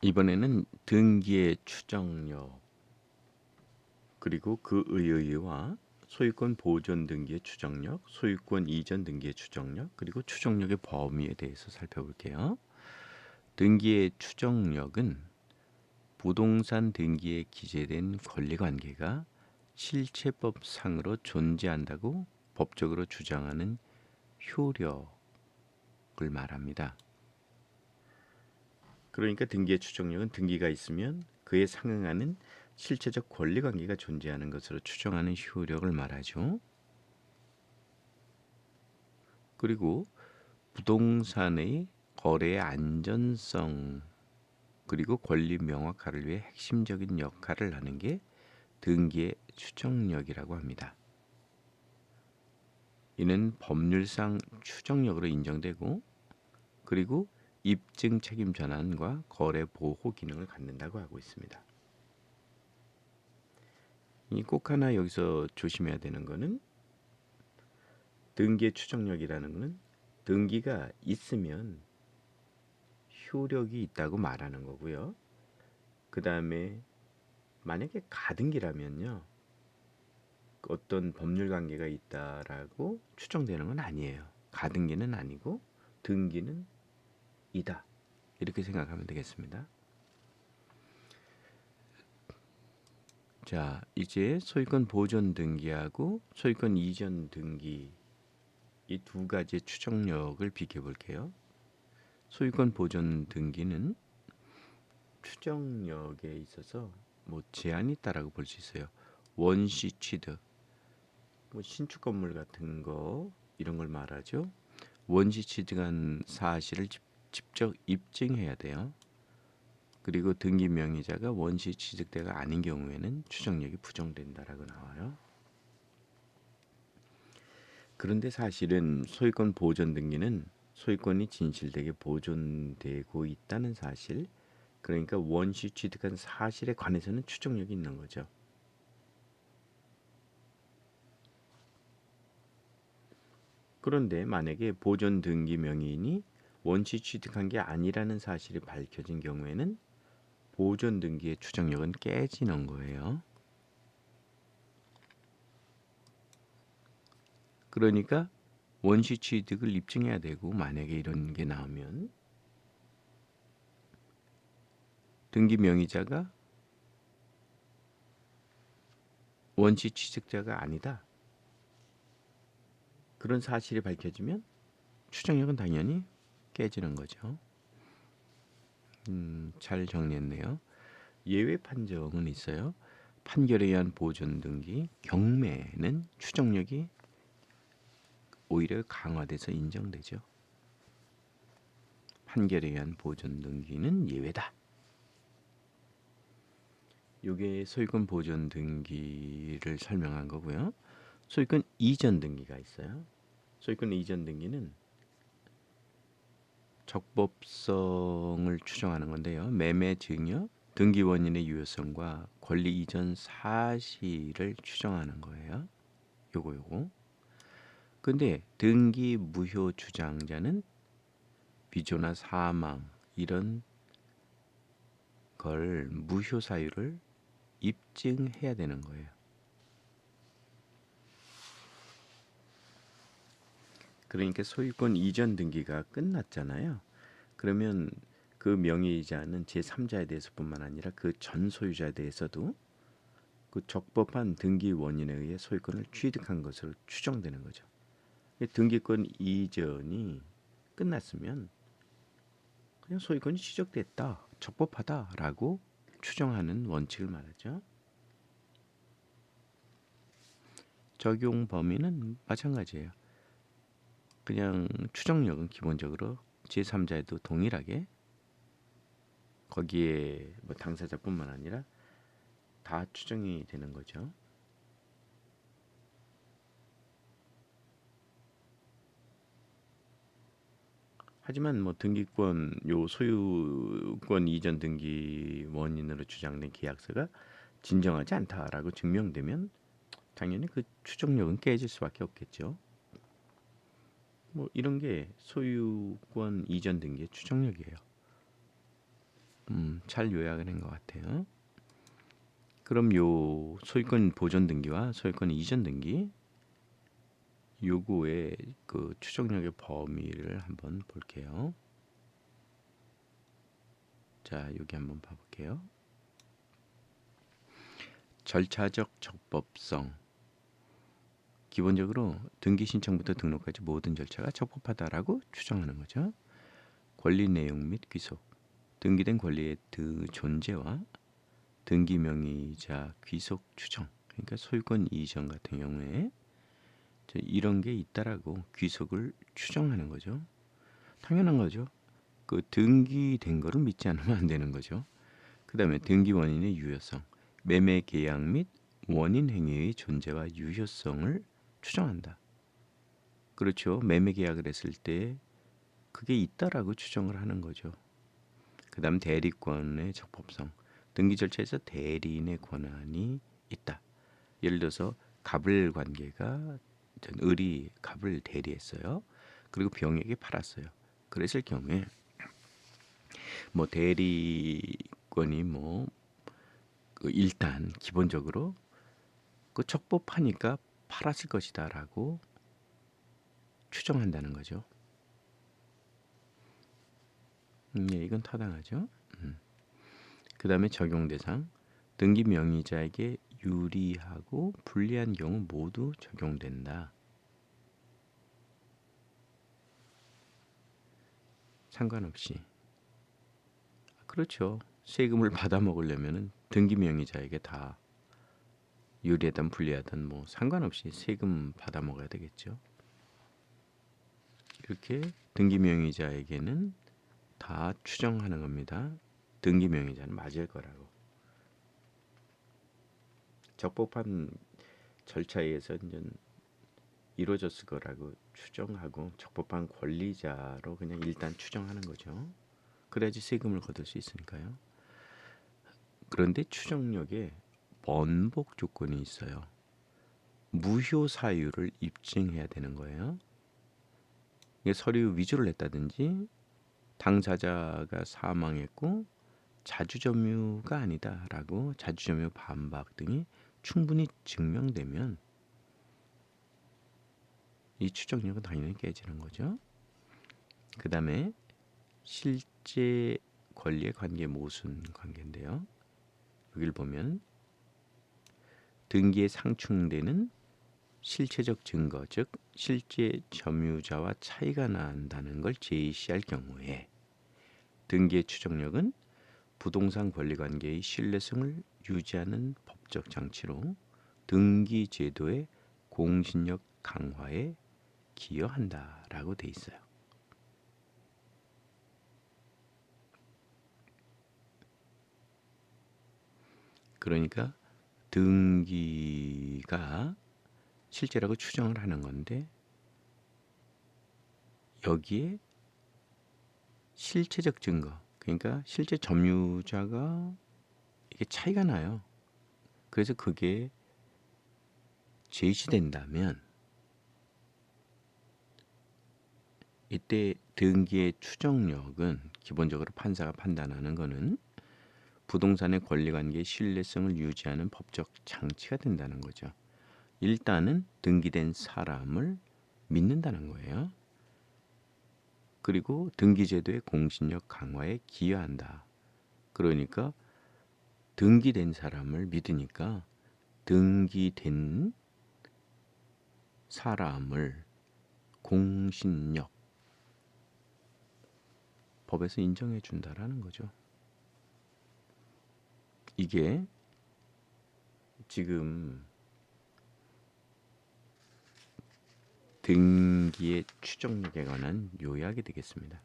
이번에는 등기의 추정력 그리고 그 의의와 소유권 보존 등기의 추정력, 소유권 이전 등기의 추정력, 그리고 추정력의 범위에 대해서 살펴볼게요. 등기의 추정력은 부동산 등기에 기재된 권리관계가 실체법상으로 존재한다고 법적으로 주장하는 효력을 말합니다. 그러니까 등기의 추정력은 등기가 있으면 그에 상응하는 실체적 권리관계가 존재하는 것으로 추정하는 효력을 말하죠. 그리고 부동산의 거래의 안전성 그리고 권리 명확화를 위해 핵심적인 역할을 하는 게 등기의 추정력이라고 합니다. 이는 법률상 추정력으로 인정되고 그리고 입증 책임 전환과 거래 보호 기능을 갖는다고 하고 있습니다. 이 꼭 하나 여기서 조심해야 되는 거는 등기의 추정력이라는 것은 등기가 있으면 효력이 있다고 말하는 거고요. 그 다음에 만약에 가등기라면요, 어떤 법률 관계가 있다라고 추정되는 건 아니에요. 가등기는 아니고 등기는 이다. 이렇게 생각하면 되겠습니다. 자, 이제 소유권 보존 등기하고 소유권 이전 등기 이 두 가지의 추정력을 비교해 볼게요. 소유권 보존 등기는 추정력에 있어서 제한이 있다라고 볼 수 있어요. 원시 취득, 신축 건물 같은 거 이런 걸 말하죠. 원시 취득한 사실을 직접 입증해야 돼요. 그리고 등기 명의자가 원시 취득자가 아닌 경우에는 추정력이 부정된다라고 나와요. 그런데 사실은 소유권 보존 등기는 소유권이 진실되게 보존되고 있다는 사실, 그러니까 원시 취득한 사실에 관해서는 추정력이 있는 거죠. 그런데 만약에 보존 등기 명의인이 원시 취득한 게 아니라는 사실이 밝혀진 경우에는 보존 등기의 추정력은 깨지는 거예요. 그러니까 원시 취득을 입증해야 되고, 만약에 이런 게 나오면 등기 명의자가 원시 취득자가 아니다, 그런 사실이 밝혀지면 추정력은 당연히 깨지는 거죠. 잘 정리했네요. 예외 판정은 있어요. 판결에 의한 보존 등기, 경매는 추정력이 오히려 강화돼서 인정되죠. 판결에 의한 보존 등기는 예외다. 이게 소유권 보존 등기를 설명한 거고요. 소유권 이전 등기가 있어요. 소유권 이전 등기는 적법성을 추정하는 건데요. 매매 증여, 등기 원인의 유효성과 권리 이전 사실을 추정하는 거예요. 요거. 근데 등기 무효 주장자는 비조나 사망 이런 걸 무효 사유를 입증해야 되는 거예요. 그러니까 소유권 이전 등기가 끝났잖아요. 그러면 그 명의이자는 제3자에 대해서뿐만 아니라 그 전 소유자에 대해서도 그 적법한 등기 원인에 의해 소유권을 취득한 것으로 추정되는 거죠. 등기권 이전이 끝났으면 그냥 소유권이 취득됐다, 적법하다라고 추정하는 원칙을 말하죠. 적용 범위는 마찬가지예요. 그냥 추정력은 기본적으로 제3자에도 동일하게 거기에 당사자뿐만 아니라 다 추정이 되는 거죠. 하지만 등기권 소유권 이전 등기 원인으로 주장된 계약서가 진정하지 않다라고 증명되면 당연히 그 추정력은 깨질 수밖에 없겠죠. 이런 게 소유권 이전 등기의 추정력이에요. 잘 요약을 한 것 같아요. 그럼 요 소유권 보존 등기와 소유권 이전 등기 요구의 그 추정력의 범위를 한번 볼게요. 자, 여기 한번 봐볼게요. 절차적 적법성. 기본적으로 등기 신청부터 등록까지 모든 절차가 적법하다라고 추정하는 거죠. 권리 내용 및 귀속. 등기된 권리의 존재와 등기 명의자 귀속 추정. 그러니까 소유권 이전 같은 경우에 이런 게 있다라고 귀속을 추정하는 거죠. 당연한 거죠. 그 등기된 거를 믿지 않으면 안 되는 거죠. 그 다음에 등기 원인의 유효성, 매매 계약 및 원인 행위의 존재와 유효성을 추정한다. 그렇죠. 매매 계약을 했을 때 그게 있다라고 추정을 하는 거죠. 그 다음 대리권의 적법성, 등기 절차에서 대리인의 권한이 있다. 예를 들어서 갑을 관계가 을이 갑을 대리했어요. 그리고 병에게 팔았어요. 그랬을 경우에 뭐 대리권이 그 일단 기본적으로 그 적법하니까 팔았을 것이다라고 추정한다는 거죠. 네, 이건 타당하죠. 그 다음에 적용 대상, 등기 명의자에게 유리하고 불리한 경우 모두 적용된다. 상관없이. 그렇죠. 세금을 받아 먹으려면은 등기 명의자에게 다 유리하든 불리하든 뭐 상관없이 세금 받아 먹어야 되겠죠. 이렇게 등기 명의자에게는 다 추정하는 겁니다. 등기 명의자는 맞을 거라고. 적법한 절차에 의해서 이제 이루어졌을 거라고 추정하고 적법한 권리자로 그냥 일단 추정하는 거죠. 그래야지 세금을 거둘 수 있으니까요. 그런데 추정력에 번복 조건이 있어요. 무효 사유를 입증해야 되는 거예요. 이게 서류 위조를 했다든지 당사자가 사망했고 자주점유가 아니다라고 자주점유 반박 등이 충분히 증명되면 이 추정력은 당연히 깨지는 거죠. 그 다음에 실제 권리의 관계 모순 관계인데요. 여기를 보면 등기에 상충되는 실체적 증거, 즉 실제 점유자와 차이가 난다는 걸 제시할 경우에 등기의 추정력은 부동산 권리관계의 신뢰성을 유지하는 법적 장치로 등기 제도의 공신력 강화에 기여한다라고 돼 있어요. 그러니까 등기가 실제라고 추정을 하는 건데 여기에 실체적 증거, 그러니까 실제 점유자가 이게 차이가 나요. 그래서 그게 제시된다면 이때 등기의 추정력은 기본적으로 판사가 판단하는 거는 부동산의 권리관계의 신뢰성을 유지하는 법적 장치가 된다는 거죠. 일단은 등기된 사람을 믿는다는 거예요. 그리고 등기제도의 공신력 강화에 기여한다. 그러니까 등기된 사람을 믿으니까 등기된 사람을 공신력 법에서 인정해 준다라는 거죠. 이게 지금 등기의 추정력에 관한 요약이 되겠습니다.